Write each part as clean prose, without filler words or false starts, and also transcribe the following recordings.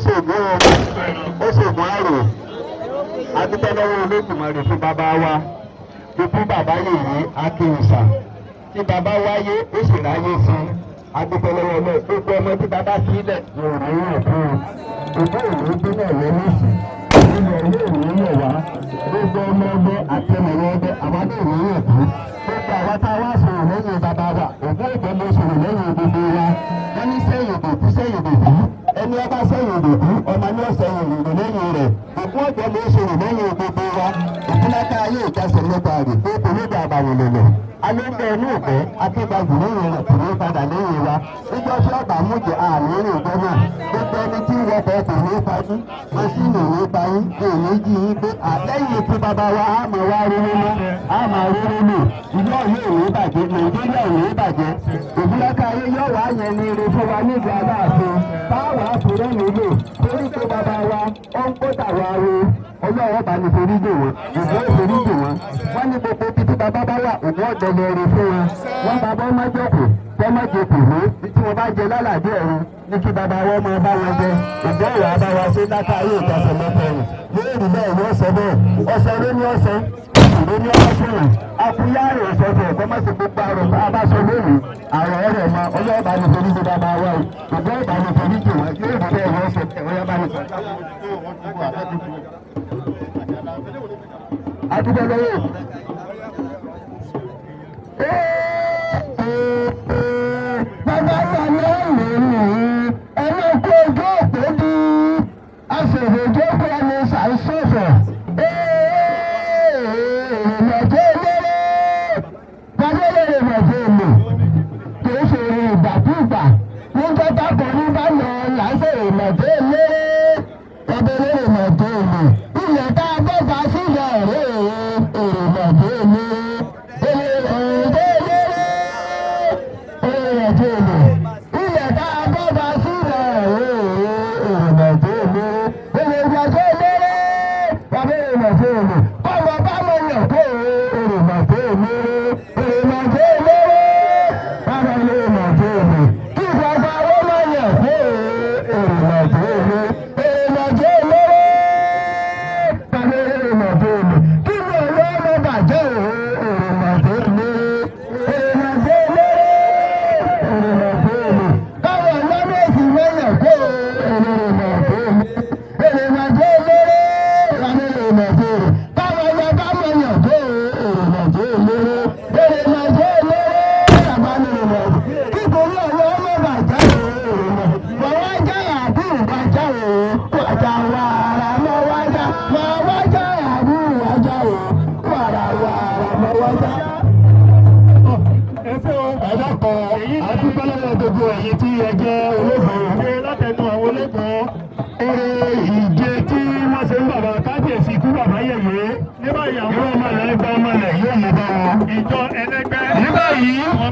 ṣògùn àrò adúpẹ́ lọ́wọ́ Olódùmarè fún bàbá wa ikú bàbá yèyé akéwìsà tí bàbá wáyé ó sì ráyé fún adúpẹ́ lọ́wọ́ náà gbogbo ọmọ tí bàbá sílẹ̀ yóò rí òkú òkú òní gbóná lẹ́lẹ́sì nínú ọ̀rẹ́ òní yẹ̀ wá gbogbo ọmọ ọgbẹ́ àtẹnìwọ́ ọgbẹ́ àwọn náà ní òkú gbogbo àwọn tá a wá sọ̀rọ̀ lẹ́yìn bàbá wa òkú ìgbẹ́ ló sọ̀rọ̀ lẹ́yìn gbogbo wa wọ́n ní sẹ́yìn òkú sẹ́yìn òkú ẹni ọba sẹ́yìn òkú ọmọ ní ọ̀sẹ̀yìn òkú lẹ́yìn rẹ̀ òkú ọ̀gbẹ́ ló sọ̀rọ̀ lẹ́yìn gbogbo wa ìpínlẹ̀ká ayé ìjọsìn nípa rẹ̀ pé kò ní dà àbàwọ̀n lòlò alẹ́gbẹ́ inú ìpẹ́ akébàjù lẹ́yìn rẹ̀ kò ní padà lẹ́yìn wa níjọ́ tí ọba mújẹ àárín ìgbẹ́ náà gbogbo ẹni tí wọ́pọ̀ kò ní pajú mọ́sínì ní payín kò ní jí yín pé àlẹ́yìn ikú bàbá wa á mọ̀ wá rírí mọ́ á máa rírí lò ìlú ọ̀yọ́ ò ní bàjẹ́ nàìjíríà ò ní bàjẹ́ ìpínlẹ̀ká ayé yóò wá yẹn ní ire fún wa nígbà aláàfin táwọn àfúrẹ́ nílò torí pé bàbá wa ó ń kó tàwa ro ọlọ́wọ́ bá ní forí dè wọ́n ìgbọ́ ìforí dè wọ́n wọ́n ní gbogbo títí bàbá bá wà òun ọ̀dọ́ lọ rí fún wọn wọ́n bàbá ọmọ jókòó tọ́mọ jókòó ló tí wọ́n bá jẹ lálàdé ọ̀run ní kí bàbá wọn máa bá wọn jẹ ìgbọ́ ìwà bá wa ṣe dáká ayé ìjọsìn mẹ́tẹ̀ẹ̀rìn lóòrì bẹ́ẹ̀ ni ọ̀sẹ̀ bẹ́ẹ̀ ọ̀sẹ̀ ló ní ọ̀sẹ̀ ìlú ní ọ̀sẹ̀ akúyá rẹ̀ sọ̀tẹ̀ kọ́mọ́sí gbogbo àrùn abáṣọ lónìí àrùn ọ̀rẹ́ mọ ọlọ́ọ̀bá ní torí ti bàbá wa o ìgbọ́ ìbá ní torí ti wọ́n yóò rí bẹ́ẹ̀ wọ́n ṣe ọ̀yá bá ní sọ̀tẹ̀ adúgbò lọ́wọ́. Bàbá wa lọ́ọ̀lù ẹni kó ojú òpó di aṣèwéjọ́ kọ́ ni ṣàìsọ̀fọ̀. Ìrìnàjò eléré bàbá eléré mọ̀jọ́ èlò kì í ṣe ìgbàkúgbà níjọ́ tábọ̀ ní bá lọ láṣẹ ìrìnàjò eléré bàbá eléré mọ̀jọ́ èlò ilẹ̀ tá a bọ́ bá sílẹ̀ rẹ̀ ìrìnàjò eléré.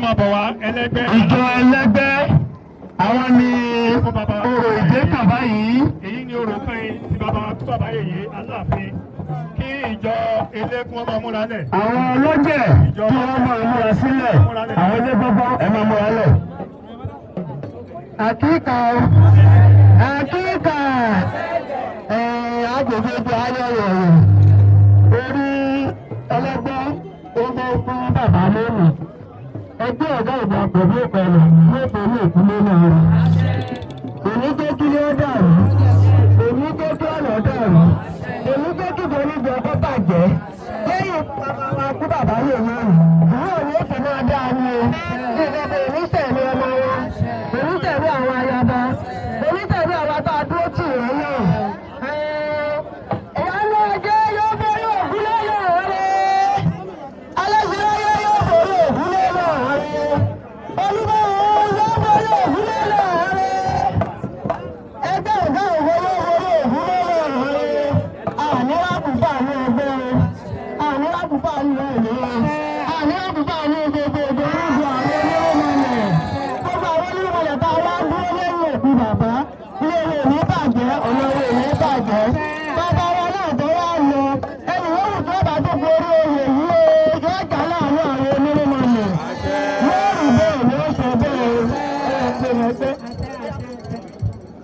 Ìjọ ẹlẹ́gbẹ́ àwọn ni orò ìdẹ́kàn báyìí. Èyí ni orò kan ti bàbá tó bàbá yèyé Aláàfin kí ìjọ eléégún ọmọ múra lẹ̀. Àwọn ọlọ́jẹ̀ kí wọ́n máa múra sílẹ̀ àwọn elégbọ́gbọ́ ẹ máa múra lẹ̀. Àkíkà agbègbè ibi ayẹyẹ orí ẹlẹ́gbẹ́ ọmọ fún bàbá lónìí. Ẹgbẹ́ ọ̀gá ìgbà pẹ̀lú ìpẹ̀lú nítorí ìpínlẹ̀ náà rẹ̀. Èmi tó kí ló dàrú, èmi tó kí ọ̀nà dàrú, èmi tó kí ìbòmíjọ ọkọ̀ bàjẹ́. Lẹ́yìn bàbá wa kú bàbá yè náà rù. Ìwé òní ètò náà dáa ní o. Ìjọba èmi tẹ̀lé ọmọ wọn, èmi tẹ̀lé àwọn ayaba, èmi tẹ̀lé àwọn tá a dúró tì wọ́n náà. Ìyáná ọjọ́ yóò borí ògún lọ́yọ̀ rẹ̀. Alẹ́sìnláyé yóò borí ògún lọ́yọ̀ rẹ̀. Olúmọ̀ yóò borí ògún lọ́yọ̀ rẹ̀. Ẹgbẹ́ ọ̀gá òwò yóò borí ògún lọ́yọ̀ rẹ̀. Àní àbùbá ní ẹgbẹ́ rẹ̀. Àní àbùbá ní ẹ̀mí rẹ̀. Àní àbùbá ní gbogbo ìgbòrúgbò àwọn onímọ̀lẹ̀. Gbogbo àwọn onímọ̀lẹ̀ tá a wá dúró lẹ́yìn òkú bàbá. Ilé ìwé ní bàjẹ́, ọ̀nà ìwé ní bàjẹ́. Bàbá wa náà tó wá lọ. Ẹni wọ́n wù tó bá tó borí oyè yìí o. Yóò jà láàárín àwọn onímọ̀lẹ̀. Yóò rí bẹ́ẹ̀ ni ó sọ bẹ́ẹ̀.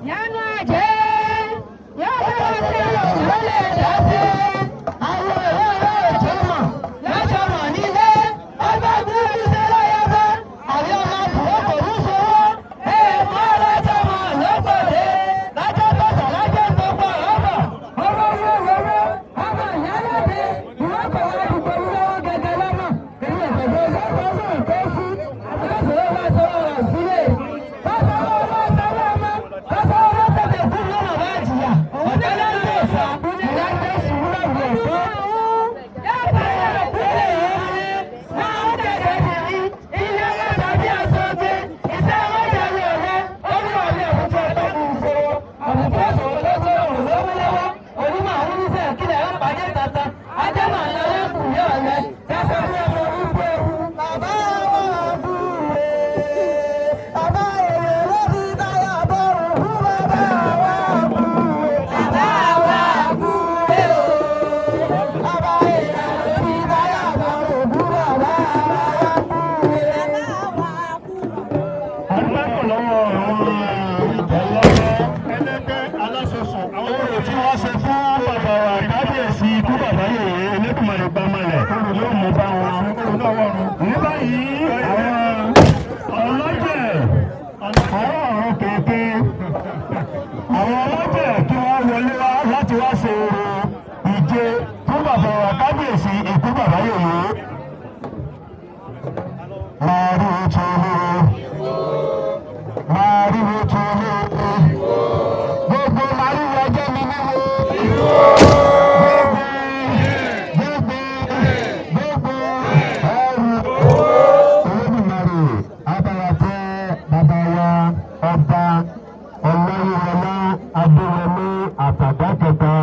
Yánú àjẹ́ orò tí wọ́n ṣe fún bàbá wa kábíyèsí ikú bàbá yèyé Elédùmarè gbàmọlẹ̀ yóò mú bá wọn. ní báyìí àwọn ọlọ́jẹ̀ àwọn ọ̀run kéèké àwọn ọlọ́jẹ̀ kí wọ́n wọlé wá láti wá ṣe orò ìje fún bàbá wa kábíyèsí ikú bàbá yèyé. Màrúwò tó lówó màrúwò tó lówó gbogbo màrúwò ọjọ́ mi níwò gbogbo ẹrù Olódùmarè abáwátẹ bàbá wa ọba Ọláyíwọlá Adéwọlé Àtàdá kẹta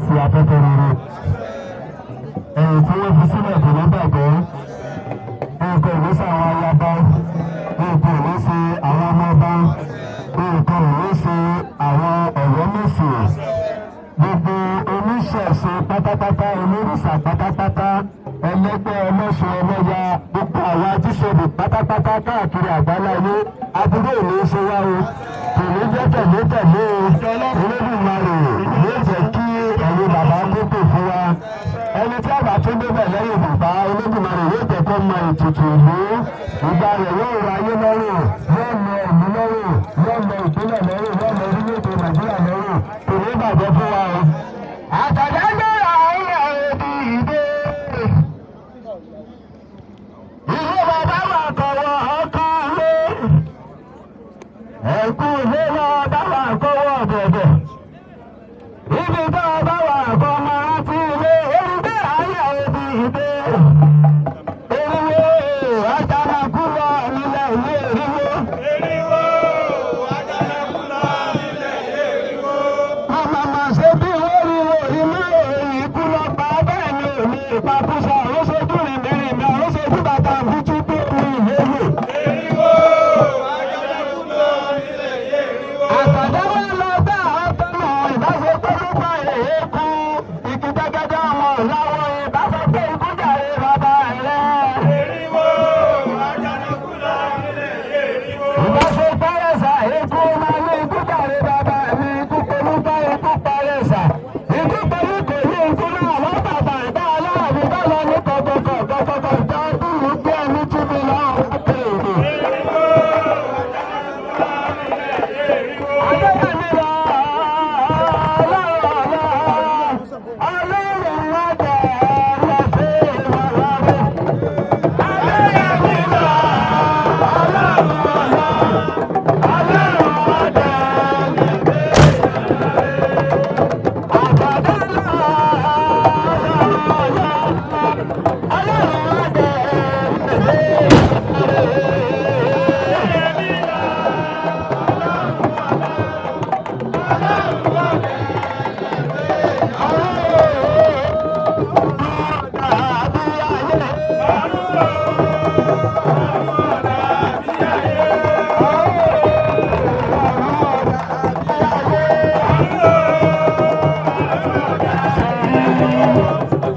sí afẹ́fẹ́ rere ẹ̀yìn tí wọ́n fi sílẹ̀ kò ní bàbá nǹkan ìlú sí àwọn ayaba nǹkan ìlú sí àwọn ọmọọba nǹkan ìlú sí àwọn ọ̀yọ́mèsì gbogbo oníṣẹ̀ṣe pátápátá olórìṣà pátápátá ẹlẹ́gbẹ́ ọlọ́sùn ọlọ́ya gbogbo àwọn ajíṣẹ́bù pátápátá káàkiri àgbáláyé aburú ìlú ṣe wá o kò ní jẹ́ tẹ̀lé o Olódùmarè yóò jẹ́ kí ẹ̀yin bàbá gbogbo fún wa ẹni tí àgbà tó débẹ̀ lẹ́yìn bàbá Olódùmarè yóò jẹ́ kó mọ ètùtù ìlú ìgbà rẹ̀ yóò ra ayé lọ́rùn yóò mọ ìlú lọ́rùn yóò mọ ìpínlẹ̀ lọ́rùn yóò mọ orílẹ̀-èdè Nàìjíríà lọ́rùn kò ní bàjẹ́ fún wa o. àtàdájọ́ àwọn òbí ìdè ìlú bàbá wà kọ̀wọ́ ọkọ̀ lé ẹ̀kú ilé náà bá wà kọ́wọ́ bẹ̀bẹ̀ ibi tó bá wà kọ́ máa ti ilé erùbẹ́ ayé òbí ìdè eriwo àjànàkú lọ nílẹ̀ ìwé eriwo àjànàkú lọ nílẹ̀ ìwé eriwo. àmàmà ṣe bí wọ́n rí inú ìkú lọ pa bẹ́ẹ̀ ni òní ìpapòsà ó ṣojú rìnrìnrìn ó ṣojú bàtà fújú tó ní ìléwé. eriwo àjànàkú lọ nílẹ̀ ìwé eriwo. àtàdáwọ́ lọ bá ọ̀tọ̀nà ìbáṣepọ̀ nípa èékú ìkìtẹ́gẹ́dẹ́ ọmọ ìláwọ̀ ìbáṣepọ̀ ìkújàre bàbá rẹ̀. eriwo àjànàkú lọ nílẹ̀ ìwé eriwo. ìbáṣepọ̀ ẹ̀sà èékú máa ní ìkújàre bàbá mi ikú pẹ̀lú bá ikú parẹ́sà ikú pẹ̀lú kò ní ikú náà wọ́n bàbá ìbá aláàbí bá lọ ní kọ̀kọ̀kọ̀ ìjọ dúró gbé ẹni túbí náà pè é. eriwo àjànàkú lọ nílẹ̀ ìwé eriwo. àjọyọ̀ mi lọ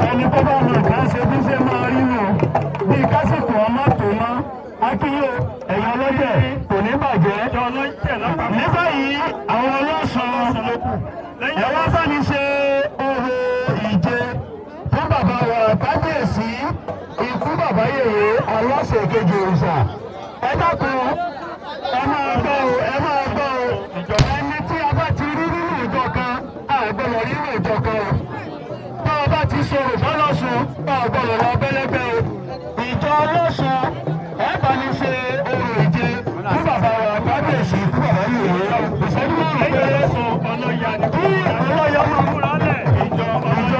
ẹni tó bá mọ nǹkan ṣe bí ṣe máa rí nù bí kásìkò ọmọ tó mọ akíyè ẹ̀yàn ọlọ́jẹ̀ kò ní bàjẹ́. ní báyìí àwọn ọlọ́sàn ẹ̀wọ́n sáni ṣe orò ìje fún bàbá wa kábíyèsí ikú bàbá yèyé aláṣẹ kejì òrìṣà. ẹ dákun ẹ máa gbọ́ o ẹ máa gbọ́ o ẹni tí a bá ti rí nínú ìjọ kan àgbọ̀lọ̀ nínú ìjọ kan o bá a bá ti sọ̀rọ̀ fọlọ́sùn bá a gbọ́dọ̀ lọ bẹ́lẹ́gbẹ́ o ìjọ ọlọ́sùn ẹ bá ní ṣe orò ìje fún bàbá wa kábíyèsí fún bàbá yèyé ìṣẹ́jú márùn-ún péré kí ọlọ́yà máa múra lẹ̀ ìjọ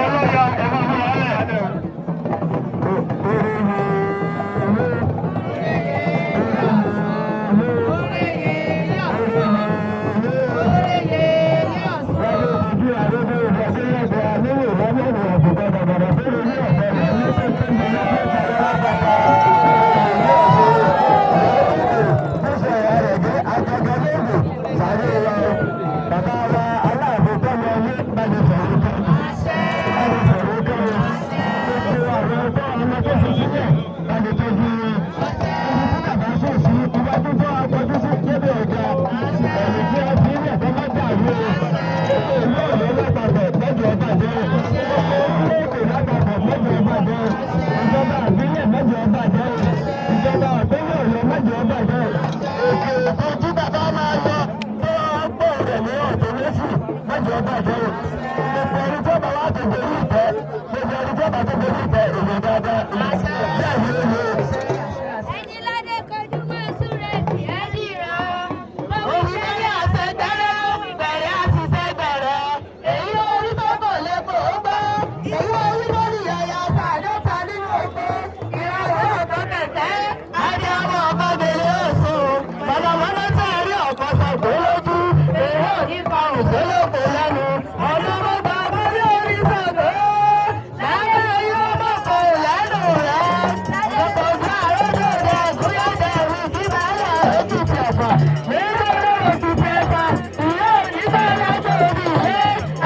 ọlọ́yà ẹ máa múra lẹ̀. Thank you. bàjẹ́ o. Gbogbo ẹni tí ó bá wá tó borí ìtẹ́, gbogbo ẹni tí ó bá tó borí ìtẹ́, èèyàn dáadáa, bẹ́ẹ̀ ni ó lè. Ẹniládé kojú mọ́ súré kì í dìrọ̀. Òwúrẹ́ àṣẹgbẹ̀rẹ̀, ìbẹ̀rẹ̀ àṣìṣẹ́gbẹ̀rẹ̀. Èyí orí tó kò lè kó o gbọ́. Èyí orí tó ní yàyà sàdọ́ta nínú oko. Ìràwọ̀ ọ̀tọ̀ kẹ̀kẹ́. Adé ọmọ ọkọ bèrè oṣù. Mọ̀nàmọ́ná tí a rí ọ̀kan sọ̀gbọ́ lójú. Èrè òní kan òṣèlókò lẹ́nu. Ọlọ́mọ bàbá lórí sọ̀gbọ́. Lábẹ́ yóò mọ̀ kó lẹ́nu rẹ̀. Ọkọ̀ ojú àròjò rẹ̀ gúnyẹ̀dẹ̀ rí kí bàálà ojú ti ọ̀fà. Nígbà tó ojú ti ẹ̀fà, ìyá òní bá lájọ orí ilé.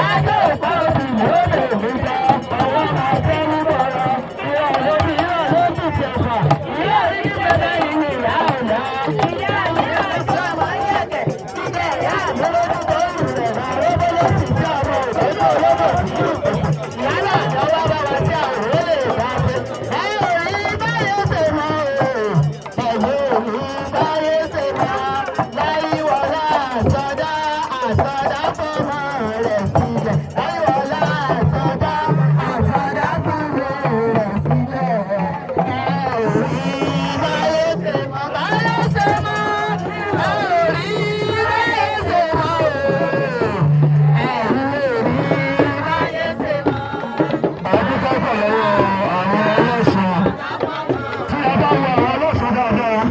Ajé òpá òbí lóde òní jẹ́. Ọwọ́ máa tẹ́ ní bọ̀rọ̀. Ìyá òní náà lójú ti ẹ̀fà. Ìyá òní ti bẹ̀rẹ̀ ìwé ìyá ọ̀dà. Ìyá mi náà sọ ọmọ yẹ̀kẹ̀. Ìjẹ́ ìyá mi lójú tó ń rẹ̀ rà lọ́wọ́ lóṣù tí ọmọ òdòdó olóbò sí ìlú. Yálà lọ́wọ́ bá wa tí àwọn ò lè dá sí. Ẹ ò rí báyọ̀ ṣe mọ́ o. Ẹ̀yẹ́ ò rí báyọ̀ ṣe mọ́. Láyíwọlá àsọdá àsọdá fọmọ rẹ̀ sílẹ̀. Láyíwọlá àsọdá àsọdá fọmọ rẹ̀ sílẹ̀. Ẹ ò rí báyọ̀ ṣe mọ́. Báyọ̀ ṣe mọ́. Ẹ ò rí báyọ̀ ṣe mọ́ o. Ẹ ò rí báyọ̀ ṣe mọ́. Àdúgbò pẹ̀lú àwọn ọlọ́sùn. Tí a bá wo àwọn ọlọ́sùn dáadáa,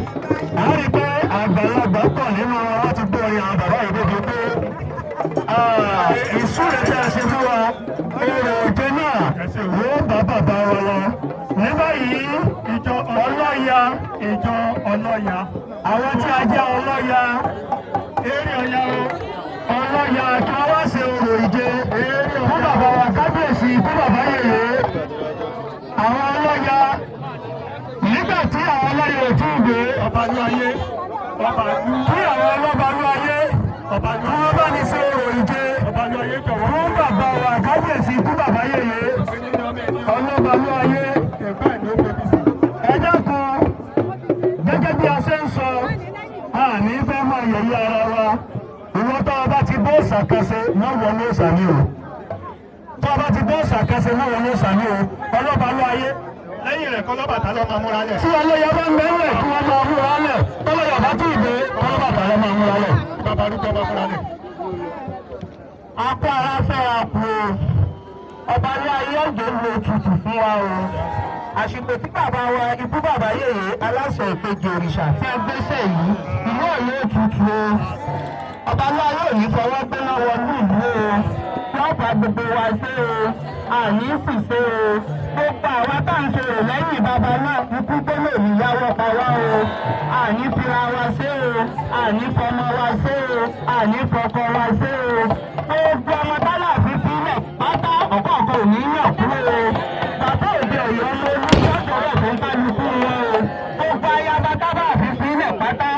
a rí pé àgbàlagbà pọ̀ nínú wọn láti gbọ́ orin àwọn bàbá yìí débi pé ìsúre tí a ṣe fún wa, èrò òjò náà yóò bá bàbá wa lọ. Ní báyìí, ìjọ ọlọ́ya, àwọn tí a jẹ́ ọlọ́ya, eré ọ̀ya o, ọlọ́ya kí wọ́n wá ṣe orò ìje fún bàbá wa kábíyèsí fún bàbá yèyé. Àwọn ọlọ́ya nígbà tí àwọn ọlọ́ya ò tí ì dé ọ̀bàlú ayé kí àwọn ọlọ́bàlú ayé kí wọ́n bá ní ṣe orò ìje fún bàbá wa kábíyèsí fún bàbá yèyé ọlọ́bàlú ayé. Ẹ dákun gẹ́gẹ́ bí a ṣe ń sọ àní fẹ́ máa yẹ̀yẹ́ ara wa. Ìwọ tó o bá ti bó ṣàkàṣe náà wọ ní ìsàmì o. Tó o bá ti bó ṣàkàṣe náà wọ ní ìsàmì o. Ọlọ́bàlú ayé. lẹ́yìn rẹ̀ kọ́ lọ́bàtà lọ́ máa múra lẹ̀. Tí ọlọ́yà bá ń bẹ́ẹ̀ lẹ̀ kí wọ́n máa múra lẹ̀. Tọ́lọ́yà bá tún ìdè ọlọ́bàtà lọ́ máa múra lẹ̀. Bàbá arúgbó bá múra lẹ̀. Apá ara fẹ́ àpò ọba ní ayé ọ̀jọ̀ ń lo tutù fún wa o. Àsìkò tí bàbá wa ikú bàbá yèyé aláṣẹ ìkejì òrìṣà tí a gbéṣẹ́ yìí ìlú ọ̀yọ́ tutù o. Ọba náà yóò ní fọwọ́ gbéná wọnú ìlú o. Wọ́n bá gbogbo wa ṣe o. Àní sì ṣe o. Gbogbo àwa tá à ń ṣe rò lẹ́yìn bàbá náà ikú tó lè ní yáwọ́ pa wá o. Àní fira wa ṣe o. Àní fọmọ wa ṣe o. Àní fọkọ wa ṣe o. Gbogbo ọmọ tálà fífi lẹ̀ pátá ọ̀kọ̀ọ̀kan ò ní yàn kúrò o. Bàbá òde ọ̀yọ́ ló ní lọ́sọ̀rọ̀ fún kálukú wọn o. Gbogbo ayaba tábà fífi lẹ̀ pátá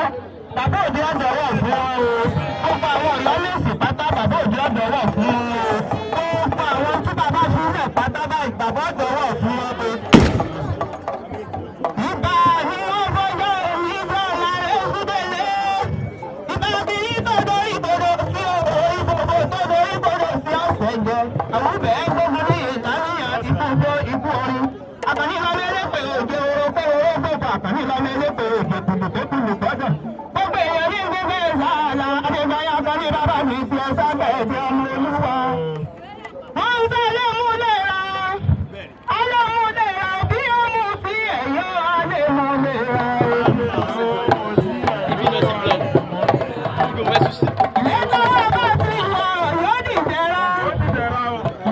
bàbá òde ọ̀dọ̀ wọ̀ fún wọn o. Gbogbo àwọn ọ̀yọ́ lèsì pátá bàbá òde ọ̀dọ̀ wọ̀ fún wọn o. Gbogbo àwọn tí bàbá fi lẹ̀ pátá báyìí bàbá ọ̀dọ̀ wọ̀ fún wọn o. Ìbà ni wọ́n fọjọ́ omi bọ̀ lára ìfúdélé. Ìbà bí ìbòdò ìbòdò sí òbò ìbòdò tóbò ìbòdò sí ọ̀sẹ̀jọ. Àwọn bẹ̀ẹ́ gbógun ní ìtàníyàn ìbúgbó ìbú orin. Àkànní lọ mẹ́lẹ́ pé òjò orógbó orógbó bọ̀ àkànní lọ mẹ́lẹ́ pé òjò kùlùkùlù gbọ́dọ̀. Gbogbo èèyàn ní gbogbo ìsàlà Adébáyọ̀ kan ní bàbá mi ti ẹ sábẹ̀ ẹ̀jẹ̀ ọmọ olúwa. Wọ́n ń fẹ́ lẹ́múlẹ́ra, alẹ́múlẹ́ra bí ọmọ sí ẹ̀yọ́ alẹ́múlẹ́ra. Lẹ́tà wọn bá ti wọ̀ yóò dìjẹ́ra.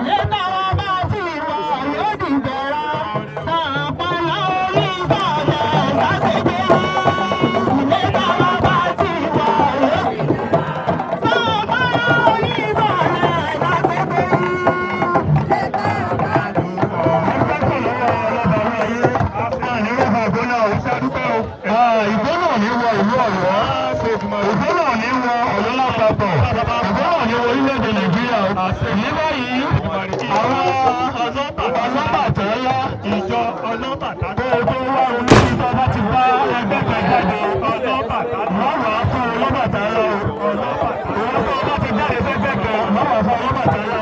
Lẹ́tà wọn bá ti wọ̀ yóò dìjẹ́ra. Sàpàlà orí ìsàlẹ̀ lágbègbè yìí. Lẹ́tà wọn bá ti wọ̀ yóò dìjẹ́ra. Sàpàlà orí ìsàlẹ̀ lágbègbè yìí. Lẹ́tà wọn bá ti wọ̀. Ìgbóná ní wọ ìlú Ọ̀yọ́. Ìgbóná ní wọ Ọ̀yọ́ lápapọ̀. Ìgbóná ní wọ orílẹ̀-èdè Nàìjíríà. Ní báyìí, àwọn ọlọ́bàtálá ìjọ ọlọ́bàtálá. Tó wá ronú ìjọ bá ti bá ẹgbẹ́ kan jáde. Wọ́n wà fún ọlọ́bàtálá o. Ìwọ́n tó bá ti jáde fẹ́fẹ́ kan, wọ́n wà fún ọlọ́bàtálá.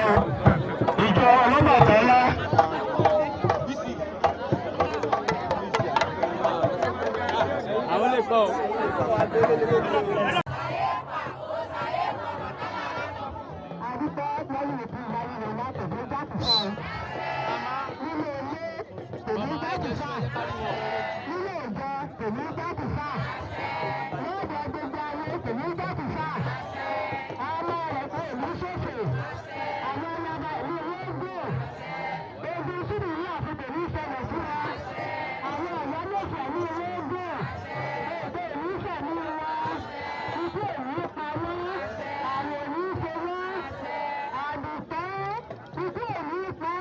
lẹ́yìn ìpín ìyáyí rẹ̀ láti dé jákèjá. Nínú ilé tèmi jákèjá. Nínú ìjọ tèmi jákèjá. Lọ́dọ̀ gbogbo ayé tèmi jákèjá. Ọmọ rẹ̀ kò ní ṣòfò. Àwọn ọlọ́ba ìlú olóńgbò. Ogun síbi ìlú àti tèmi ṣẹlẹ̀ sí wa. Àwọn ọ̀yọ́ ló fẹ̀ ní olóńgbò. Èdè ìlú fẹ̀ ní wa. Ikú èmi pa wọ́n. Àrùn òní ṣe wọ́n. Àdùtẹ́ ikú èmi pa.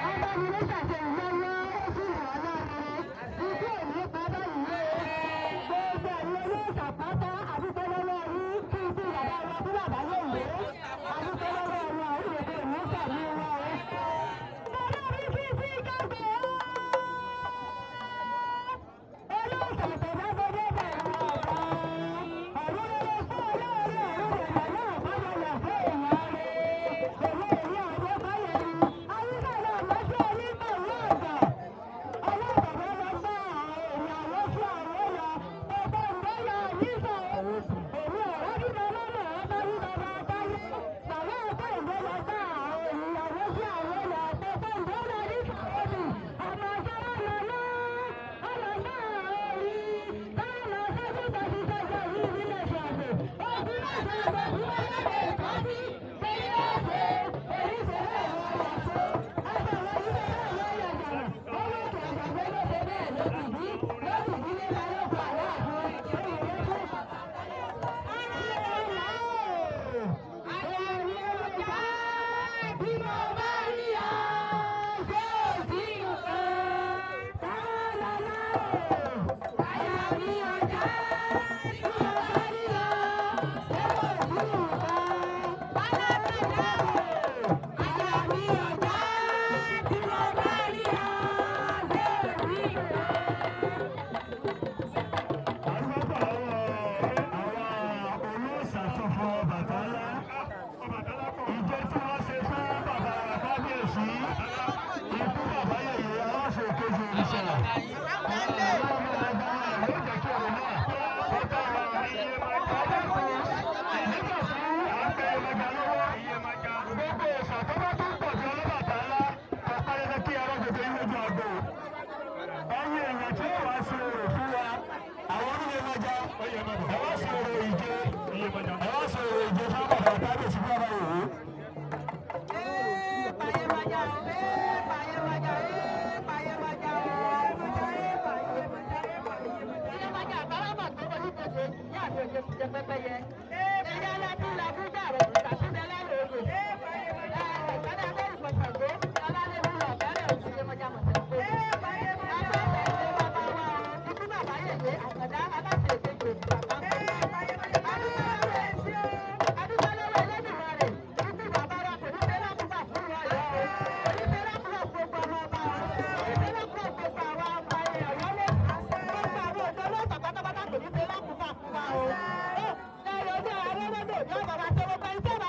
Ọba mi ló ṣàṣẹ ìlọ́wọ́ ó sì wà láàrin. Ikú èmi pa báyìí lé. Gbogbo ẹ̀yin olóòṣà pátá àdúgbò lọ́wọ́ yín kí n sí bàbá wa fún bàbá yóò wé. Àdúgbò lọ́wọ́ wọn àwọn èdè ìlú sàmì wọn. Bàbá mi fi sí kágbé ó. Olóòṣà tó bá gbọdọ̀ bẹ̀rù ọ̀gá. Ọ̀run ló fún olóòrè ọ̀run ìgbà náà bá wọlé fún èèyàn rẹ̀. Èmi èyí ọ̀dọ́ báyẹ̀ ni. Ayíká náà lọ sí onígbà ìlú ọ̀gá. Ọlọ́ọ̀bà lọ bá èèyàn lọ sí àwọn lọ. Bàbá ìgbáyà yìí sọ. Èmi ọ̀rọ̀ dídá lọ́nà ọba rí bàbá báyé. Bàbá ọ̀tá ìgbẹ́ lọ bá èèyàn lọ sí àwọn lọ. Bàbá ìgbáyà yìí sọ òbí. Ọmọ sábà lọ lọ. Ọmọ náà rí. Táwọn lọ sọ́jú tàbí sọ́jọ́ yìí nílẹ̀ ṣe àgbẹ̀. Òbí náà ṣe àgbẹ̀ tí wọ́n yá lè kọ́ sí. Bí yóò ṣe oríṣiríṣi àwọn ọ̀ṣọ́. Ọ̀ṣọ́ wọn yìí ṣe náà lọ́ọ́ yàgbà. Wọ́n ló kẹ̀ àgbàgbé ló ṣe bẹ́ẹ̀ lókìdí. Lókìdí ní balógun aláàbò. Èyí ló ṣe bí mo bá rí ọ, ṣé ò sí nǹkan? Táwọn lọ́lá o, àyà mi ọjà. Bí mo bá rí ọ, ṣé ò sí nǹkan? Alágbèdá o, àyà mi ọjà. Bí mo bá rí ọ, ṣé ò sí nǹkan? Àgbàgbà àwọn olóòṣàṣọ̀fọ̀ Ọbàtálá. Ìjọ tí wọ́n ṣe fún bàbá kábíyèsí. Ikú bàbá yẹ̀yẹ̀ aláṣẹ kejì òrìṣà. Àwọn ọmọ ọba yóò jẹ́ kí ọ̀rọ̀ náà. Ọ̀tá iye máa ká lẹ́kọ̀ọ́. Nígbà tí à ń fẹ́ ẹlẹ́gà lọ́wọ́. Gbogbo ìṣàkóbá tó ń pọ̀ jù Ọlọ́bàtálá. Ọ̀pá yẹn kí ẹrọ gbogbo ìwé ojú àgbo. Ẹyin èèyàn tí ó wá sí orò fún wa. Àwọn onílé mọ́já. Ẹ wá sí orò ìje. Ẹ wá sí orò ìje fún bàbá kábíyèsí fún bàbá òwú. Bàbá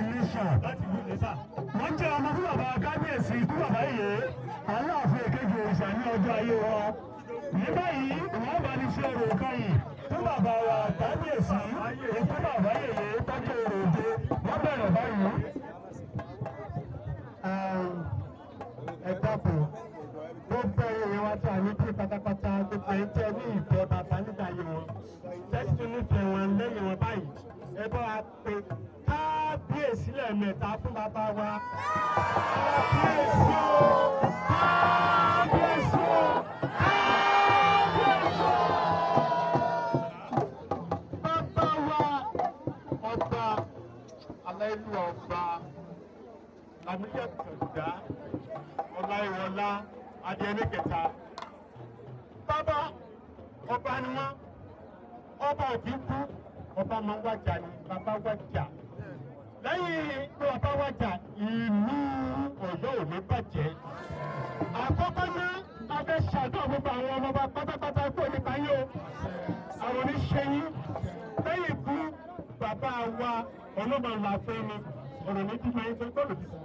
Iléṣà. Wọ́n jẹ́ ọmọ fún bàbá kábíyèsí fún bàbá Ìyè Aláàfin Èkejì òrìṣà ní ọjọ́ ayé wọn. Ní báyìí wọ́n bá ní ṣe orò kányìn fún bàbá wa kábíyèsí ikú bàbá Ìyè tọ́jú orò òde wọ́n bẹ̀rẹ̀ báyìí. Ẹ dákun gbogbo èèyàn wa tí a ní kí pátápátá gbogbo ẹ̀ tẹ́ ní ìfẹ́ bàbá nígbà yìí wọn tẹ́sí nífẹ̀ẹ́ wọn lẹ́yìn wọn báyìí ẹ bá wa pé kábíyèsí lẹ́ẹ̀mẹ́ta fún bàbá wa. Kábíyèsí o! Kábíyèsí o! Kábíyèsí o! Bàbá wa ọba aláìlú ọba Làmíyà Kàndá Ọláìwọlá Adéyẹmí kẹta. Bàbá ọba ni wọn ọba òbí kú ọba máa ń wájà ni bàbá wájà. Lẹ́yìn pé bàbá wájà ìlú Ọ̀yọ́ ò ní bàjẹ́. Àkọ́kọ́ náà a fẹ́ ṣàdúrà gbogbo àwọn ọmọọba pátápátá kó nípa yín o. Àwọn oníṣẹ́yìn lẹ́yìn ikú bàbá wa ọlọ́mọlá fẹ́ mi. Ọ̀rọ̀ méjì máa ń gbọ́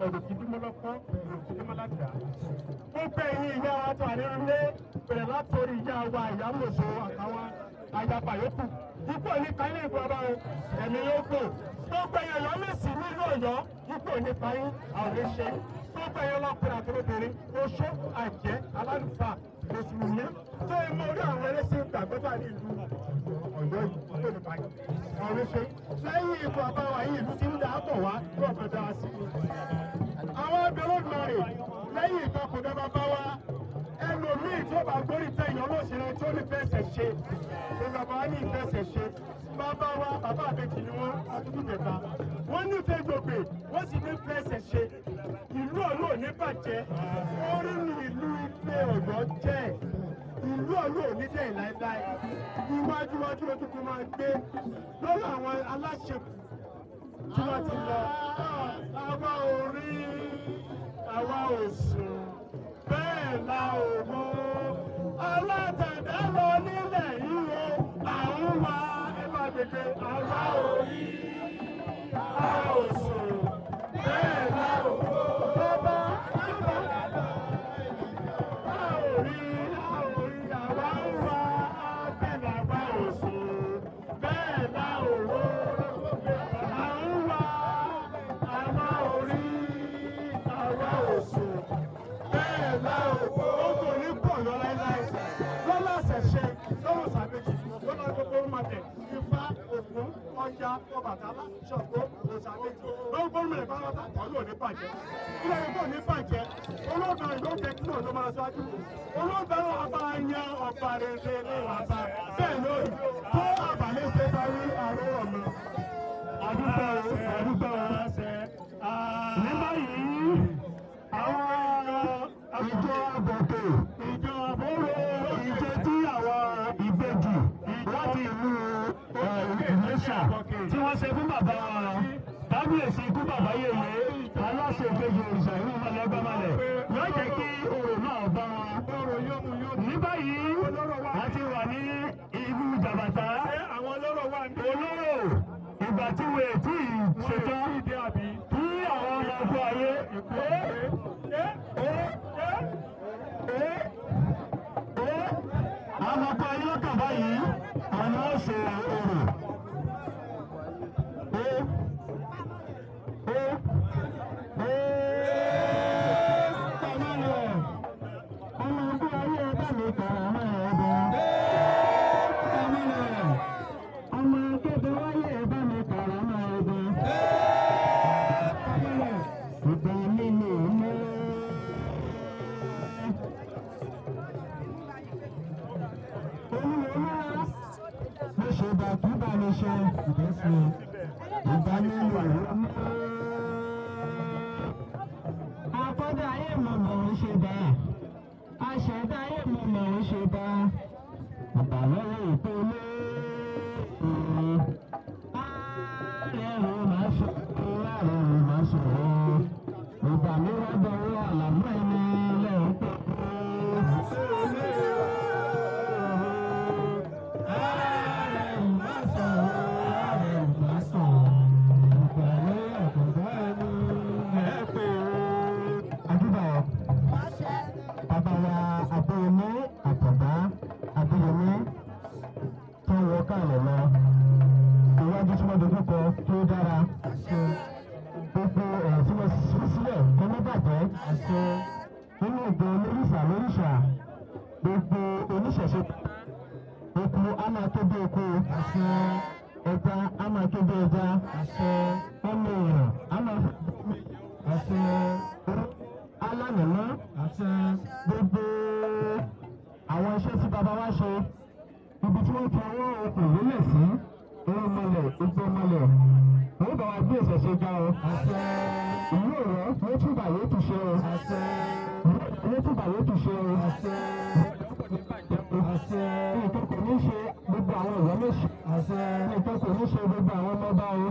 ọ̀rọ̀ kìí dín mọ́lọ́kọ́ ọ̀rọ̀ kìí dín mọ́ládàá. Gbogbo ẹ̀yin ìyá wa tó àríwílé bẹ̀rẹ̀ látòrí ìyá wa ìyámọ̀sọ àtàwọn ayapa yòókù. Ipò ní káyé ìgbọ́ra o, ẹ̀mí yóò gbò. Gbogbo ẹ̀yin ọ̀yọ́ mèsì nílùú Ọ̀yọ́, ipò ní káyé àwọn oníṣẹ́. Gbogbo ẹ̀yin ọlọ́kùnrin àti obìnrin, oṣó, àjẹ́, alálùfáà, mùsùlùmí. Tó ìmọ̀ orí àwọn ẹlẹ́sìn ìgbàgbọ́ta ní ìlú Ọ̀yọ́ yìí, ipò ní káyé àwọn oníṣẹ́. Lẹ́yìn ipò àbáwá yìí ìlú ti ń dà á bọ̀ wá lọ́ọ̀kan dáa sí i. Àwọn abẹ́rẹ́ Olódùmarè lẹ́yìn ìtọ́kùnrin bàbá wa ẹlòmíì tó bá gbórí tẹ̀yìn olóṣèlú tó ní fẹsẹ̀ ṣe ní bàbá wa ní ìfẹsẹ̀ ṣe bàbá wa bàbá àbẹ̀kì ni wọ́n àtúntò kẹta wọ́n nífẹ̀ẹ́ gbògbè wọ́n sì ní fẹsẹ̀ ṣe ìlú Ọ̀yọ́ ò ní bàjẹ́ orí ni ìlú Ilé Ọ̀yọ́ jẹ́ ìlú Ọ̀yọ́ ò ní dẹ̀ láéláé iwájú lójú kó máa gbé lọ́wọ́ àwọn aláṣẹ tí wọ́n ti lọ àwa ò rí àwa ò sùn bẹ́ẹ̀ la ò mọ̀ alátẹ̀dá lọ nílẹ̀ yìí o àwọn wa ẹ bá gbègbè àwa ò rí àwa ò sùn bẹ́ẹ̀ la ò mọ̀ bàbá a ò rí àwa ń wá abẹ́lẹ̀ àwa ò sùn bẹ́ẹ̀ la ò mọ̀ àwọn wa àwa ò rí àwa ò sùn bẹ́ẹ̀ la ò mọ̀ ogun ní pọ̀ lọ láíláí lọ́lá ṣẹ̀ṣẹ̀ lọ́wọ́ sàbẹ̀jì lọ́lá gbogbo ọmọdé Ifá Ògún Ọya Ọbàtálá Ṣàngó òṣàbẹ̀jì lọ́wọ́ gómìnà pátá ọ̀yọ́ ní bàjẹ́ ilé ẹ̀kọ́ ní bàjẹ́ olóògbé ìlú kẹ́kí náà ló máa ṣáájú olóògbé ọba yan ọba rere ní ìwàta bẹ́ẹ̀ lórí tó àbálẹ́ ṣe bá rí àrùn ọ̀nà àdúgbò ní báyìí àwọn ìjọ àbọ̀tò ìjọ àbọ̀rò ìjọ tí àwọn ìbejì láti ìlú Iléṣà tí wọ́n ṣe fún bàbá kábíyèsí ikú bàbá Yèyé Aláṣẹ Èkejì òrìṣà ìlú Mọ̀lẹ́gbàmọ̀lẹ̀ yóò jẹ́ kí orò náà bá wọn. Ní báyìí a ti wà ní ìlú Jàbàtà olóró ìgbà tí wèé tí ṣetán kí àwọn ọmọ ọgbọ ayé àwọn ọkọ ayé lọ́kàn báyìí àwọn ni wọ́n ṣe orò. Ọmọ ọgbọ ayé ọba mi kọ̀ ọmọ ọgbọ. Ọmọ akéde wáyé ẹ̀bá mi kọ̀ọ̀rọ̀ ọmọ ọgbọ́n. Ìgbà mi lè mọ́. Olúwa mo ṣe bá kí bá mi ṣe ìdẹ́sí. Ìgbà mi lè mọ́. Àkọ́dá ayé mọ̀ mọ̀ ń ṣe bá. Aṣẹ̀dá ayé mọ̀ mọ̀ ń ṣe bá. Àbàlọ́wọ́ ìpele. Ìgbà mi wá dọ̀wọ́ àlàmọ́ ẹni lẹ́yìn pé ààrẹ ìbásọ̀ ìgbàlẹ́ ọ̀kọ̀dọ̀ nínú ìjọ olóríṣà lóríṣà gbogbo oníṣẹ̀ṣe eku á máa kéde eku ẹja á máa kéde ẹja ọmọ èèyàn á máa alánàmọ́ gbogbo àwọn iṣẹ́ tí bàbá wa ṣe ibi tí wọ́n fi ọwọ́ okùn lélẹ̀ sí irun mọ́lẹ̀ igbó mọ́lẹ̀ wọ́n bá wa gbé ìṣẹ̀ṣe ga o ìlú ọ̀rọ̀ ló túbà yóò tún ṣe o ló túbà yóò tún ṣe o nǹkan kò ní ṣe gbogbo àwọn ìwọ méjì nǹkan kò ní ṣe gbogbo àwọn ọmọọba o.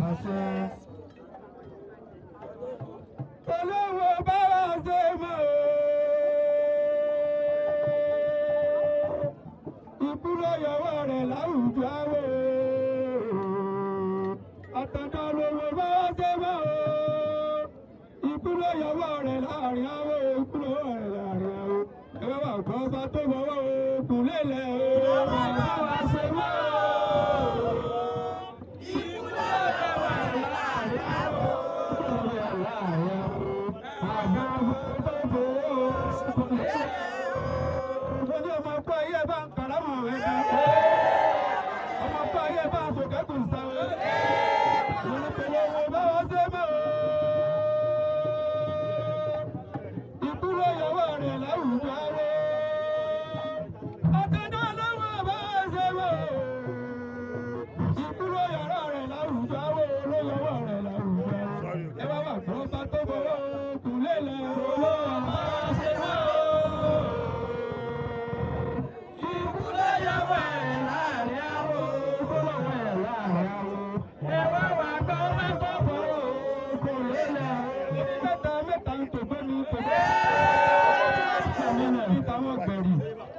olówó bá wà ṣe mọ́ o. ìkúrò yọwọ́ rẹ̀ láwùjọ àwọ̀ àtàndá olówó bá wà ṣe mọ́ o. ìkúrò yọwọ́ rẹ̀ láàrin àwọ̀ ìkúrò rẹ̀ láàrin àwọ̀ ẹ̀rọ wà kọ́ bá tó bọ̀wọ́ òkun lélẹ̀ o. bá wà ṣe mọ́ o. ìkúrò yọwọ́ rẹ̀ láàrin àwọ̀ ọmọ ọkọ ayé bá ń kàrámọ̀ ẹ̀dá ọmọ ọkọ ayé bá ń fòkẹ́kùn sáwẹ́ olùkọ́lọ́ owó bá wọ́n ṣe mọ́ ìkúrò ìyàwó rẹ̀ láwùjọ àwọ̀ ọ̀tẹ̀dọ́ ọlọ́wọ́ bá wọ́n ṣe mọ́ ìkúrò ìyàrá rẹ̀ láwùjọ àwọ̀ olóyọwọ́ rẹ̀ láwùjọ àwọ̀ ẹ bá wà fún ọba tó bọ̀wọ́ kùn lélẹ̀ olówó bá wọ́n ṣe mọ́.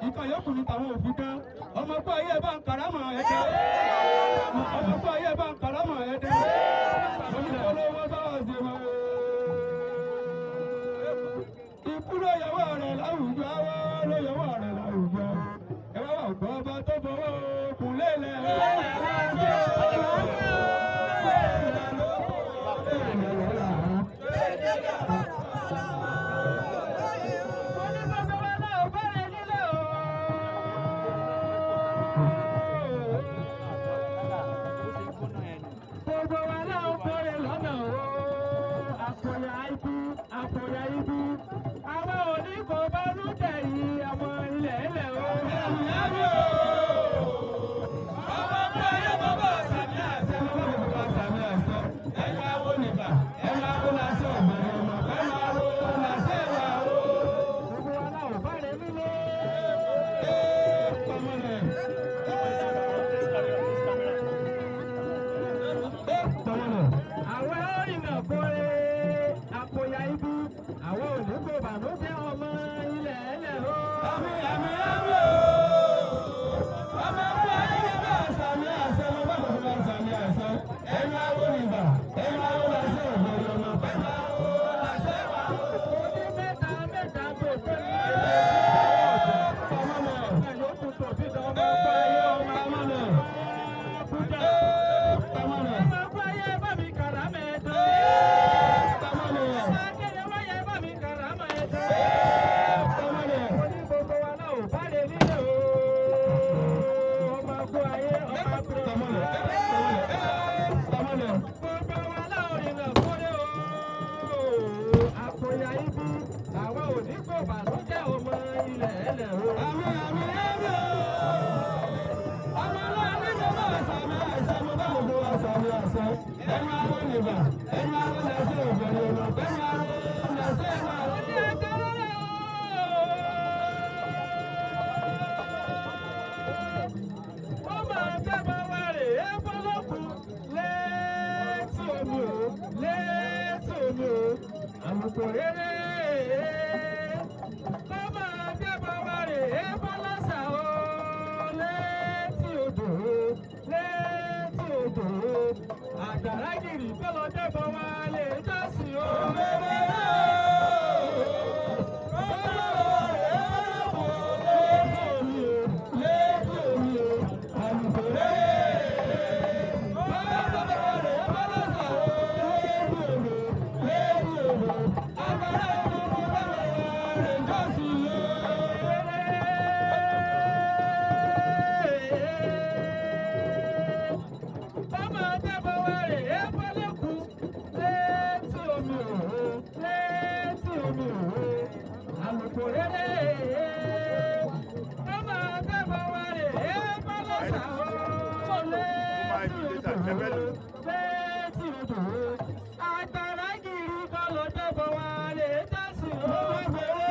Ìkàyọ̀kùnrin tàwọn òfin kan ọmọ ọkọ ayé bá ń karamọ̀ ẹ̀dá ọmọ ọkọ ayé bá ń karamọ̀ ẹ̀dá oníkọ́lọ́wọ́ bá wà sí ma. ìkúrò ìyàwó rẹ̀ láwùjọ àwọ̀ lóyàwó rẹ̀ láwùjọ ẹ bá wà gbọ́ ọba tó fọwọ́ kùn lélẹ̀. Àgbàràgìrì tó lọ dẹ́bọ̀ wá lè jọ́sìn o. Àgbàràgìrì létí odò àgbàrá kiri kọ́ ló dẹ́bọ̀ wá lè tẹ̀sí owó gbèrè.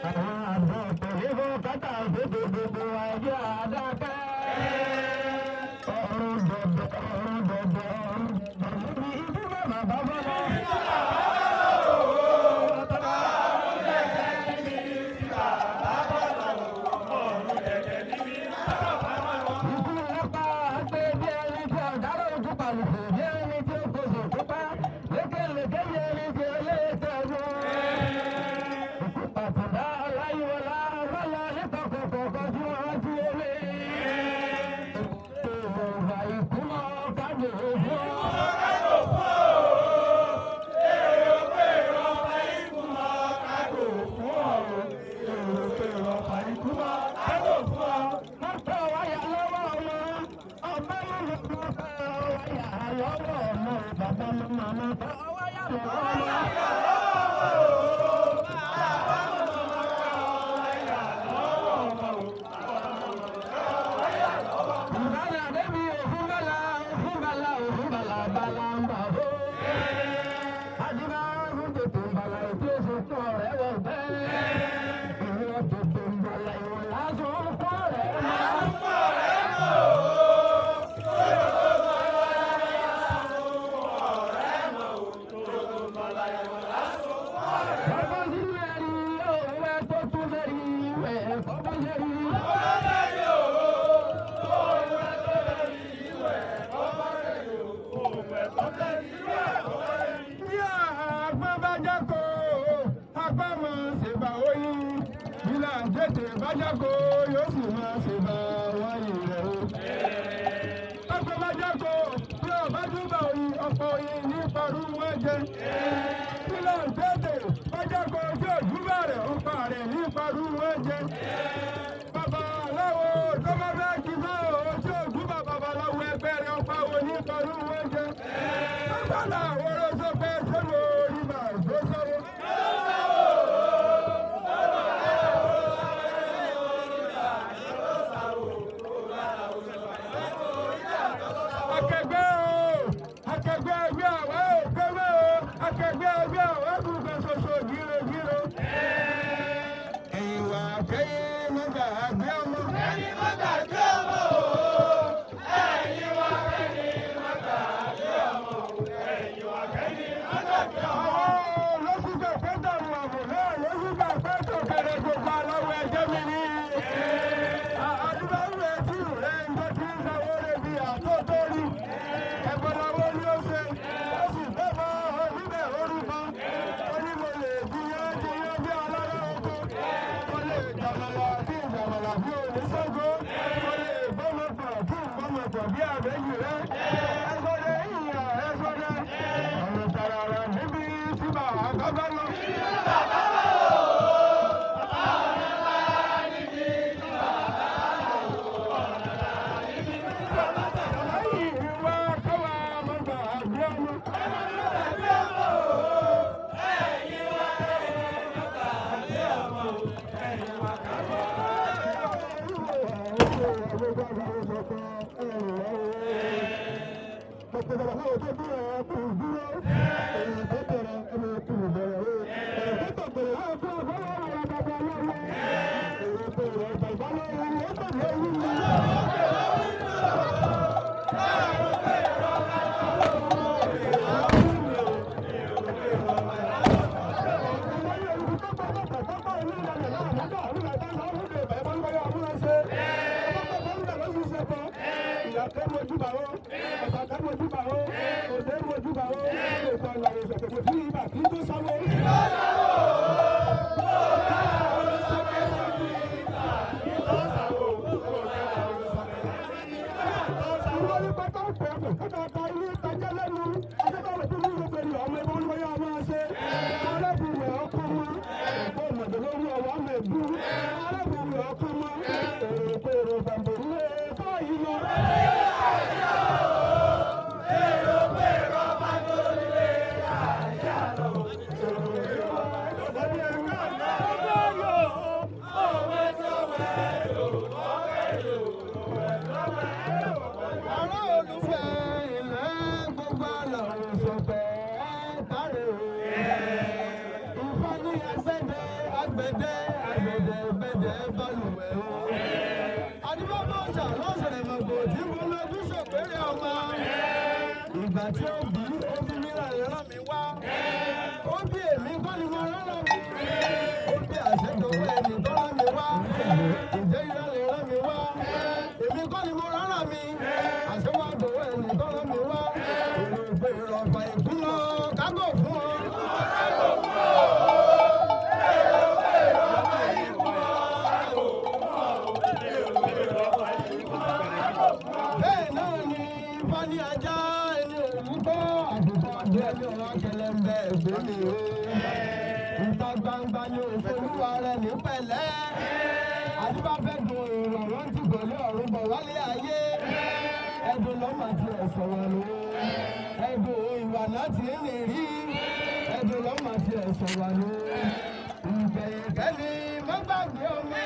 Àwọn àgbọ̀ Bájáko yóò sì máa ṣe bá wáyé rẹ̀ o. Ọ̀pọ̀ bájáko bí ọba júbà oyin ọ̀pọ̀ oyin ní parú wọn jẹ. Kílọ̀ ń tètè bájáko tí òjúbà rẹ̀ ọ̀pá rẹ̀ ní parú wọn jẹ. Babaláwo tó bá fẹ́ kí bá o tí òjúbà babaláwo ẹgbẹ́ rẹ̀ ọ̀pá wo ní parú wọn jẹ. Babaláwo ló sọ pé sẹ́nu orí bàá tó sọ́wọ́. Àgbẹ̀dẹ balùwẹ̀ o. Àdìbò mọ́tà lọ́sọ̀rọ̀ mọ́. ògbò tí mo lójú ṣògbére ọmọ. Ìgbà tí ó bí mi rán mi wá. Ó bí èmi kọ́ ni mo rán mi. Ó bí àṣetòwé ẹni tó rán mi wá. Ǹjẹ́ ìrẹ́ lè rán mi wá? Èmi kọ́ ni mo rán mi. Àṣewádòwé ẹni tó rán mi wá. Èrò ìgbé ìrọ̀fà ìkúná kágò fún ọ. Bẹ́ẹ̀ náà ni Fani ajá ẹni òwú tó àgùntàn àgbẹ̀ ẹni ọ̀rọ̀ akẹlẹ̀ ń bẹ ẹ̀gbọ́n mi o. Ìta gbangba ni òfolúwa rẹ̀ ní pẹ̀lẹ́. Adébáfẹ́ dùn ìrọ̀rùn ti gòlé ọ̀run bọ̀ wálé ayé. Ẹ̀dùn lọ́mọ ti ẹ̀sọ̀ wọn lò ó. Ẹ̀dùn ìwà náà ti ń rìn rí. Ẹ̀dùn lọ́mọ ti ẹ̀sọ̀ wọn lò ó. Ìgbẹ̀yìn kẹ́ni mọ́gbàgbé ọmọ.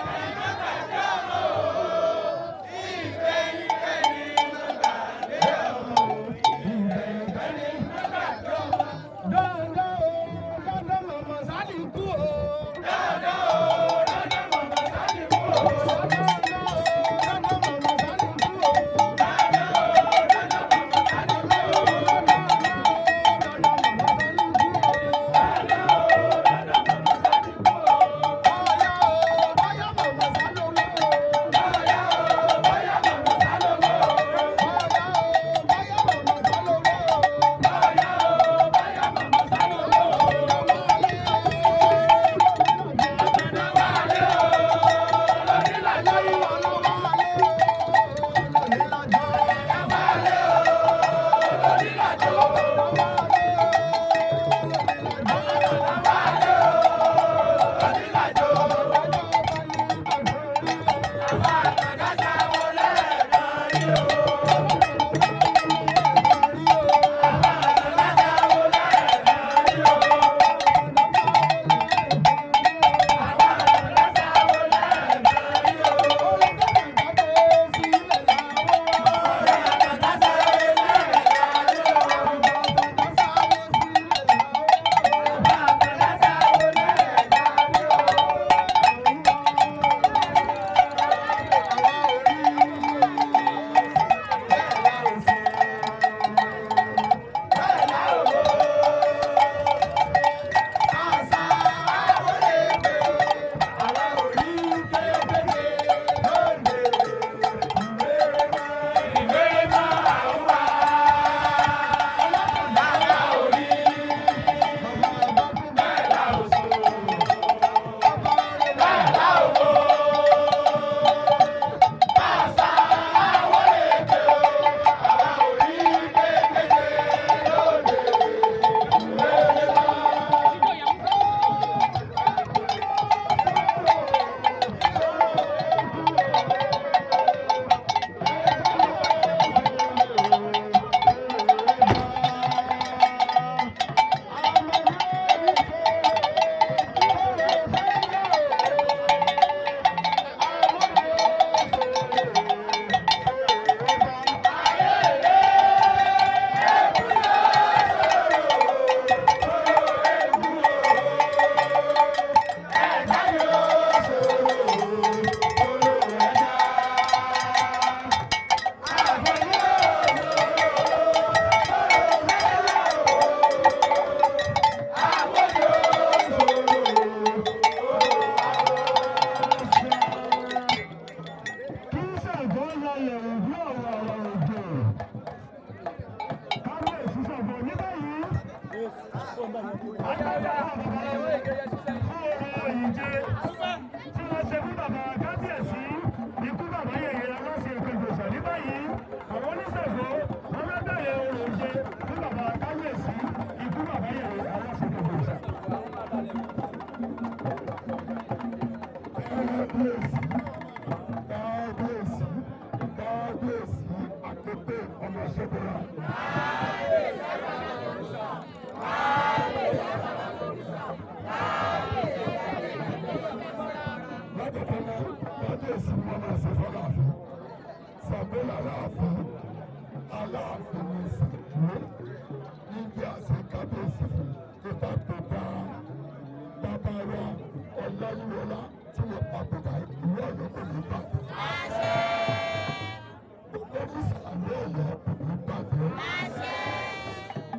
orí sàlẹ̀ ọ̀yọ́ kò ní bàjẹ́.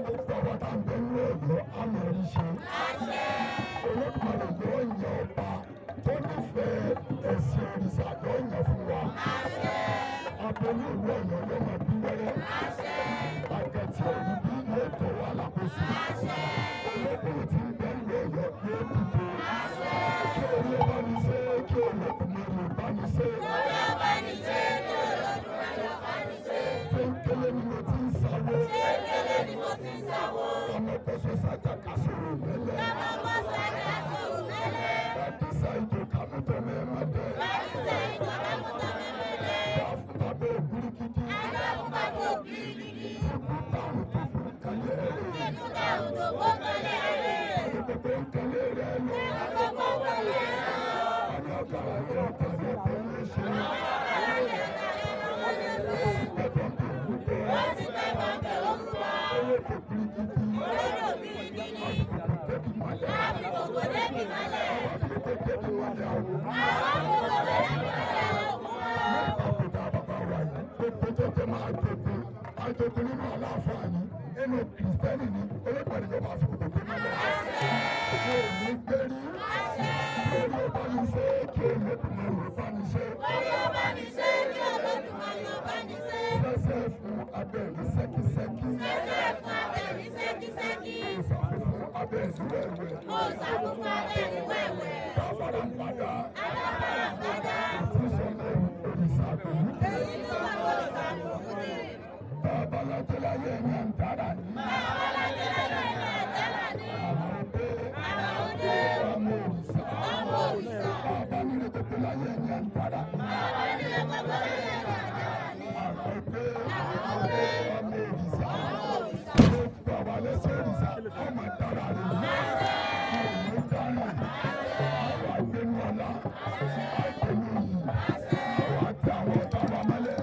ó gbọ́dọ̀ tá à ń bẹ ní ọ̀yọ́ àmọ́ rí ṣe. Olódùmarè yóò yan ọba tó nífẹ̀ẹ́ ẹ̀sìn òrìṣà yóò yan fún wa. Abẹ́lé ìlú ọ̀yọ́ yóò máa bí wẹ́rẹ́. Àgẹ̀tì òbí yóò tọ́ wa lákòóso. Olókùnrin tí ń bẹ ní ọ̀yọ́ yóò dìde. Kí orí ọba ní ṣe kí Olódùmarè ọba ní ṣe. Kéńkélé ni mo ti ń sáwó. Ọmọ kọ́sọ́ sájà kásòrò mẹ́lẹ̀. Bàtísà ìjọ kàmútọ̀ mẹ́mẹ́dẹ́. Báfún bàbá òbíríkìtì. Fúnkú táwọn tó fún kálẹ̀ rẹ̀. Àdókòkò ń kálẹ̀ rẹ̀ lọ. Àní ọ̀gára ní ọ̀tọ̀ ní ọ̀tọ̀ ní ṣe. Àjọkùn nínú aláǹfààní nínú kìrìsìtẹ́nì ni olóògbàdì yóò máa fi kòkò tó nílẹ̀. Yóò ní gbérí. Lórí ọba ní ṣe kí Olódùmarè ọba ní ṣe. Sẹ́sẹ́ fún abẹ́rẹ́ sẹ́kísẹ́kí. Òòsà fún abẹ́rẹ́ wẹ́wẹ́. Bàbára ń padà. Ìtúsọ̀nà òrìṣà pẹ̀lú. Babalajẹ́lá yẹn ní àǹtárá ni. Àwọn òde ọmọ òrìṣà. Bàbá nílé tètè láyé ní àǹtárá ni. Àwọn òde ọmọ òrìṣà. Bàbá lẹ́sẹ̀ òrìṣà ọmọ àtàrà rẹ̀. Àwọn dáná. Àwọn àgbẹ̀nu ọ̀la. Àgbẹ̀nu yìí. Àwọn àti àwọn ọ̀tá wa mọ́lẹ̀.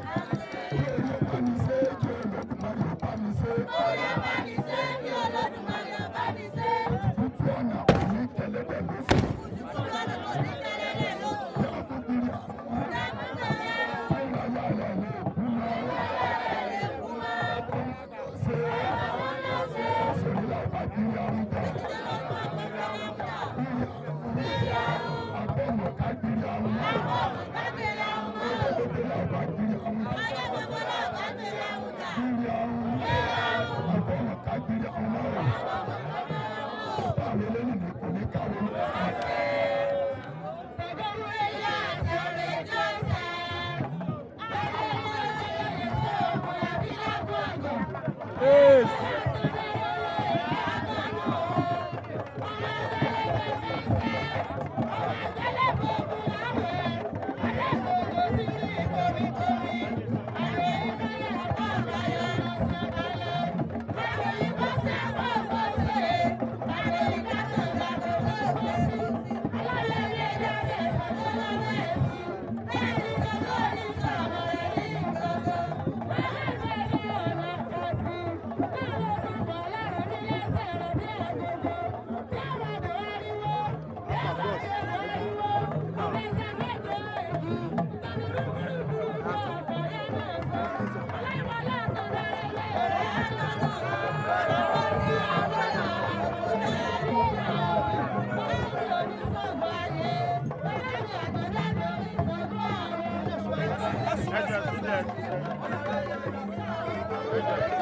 That's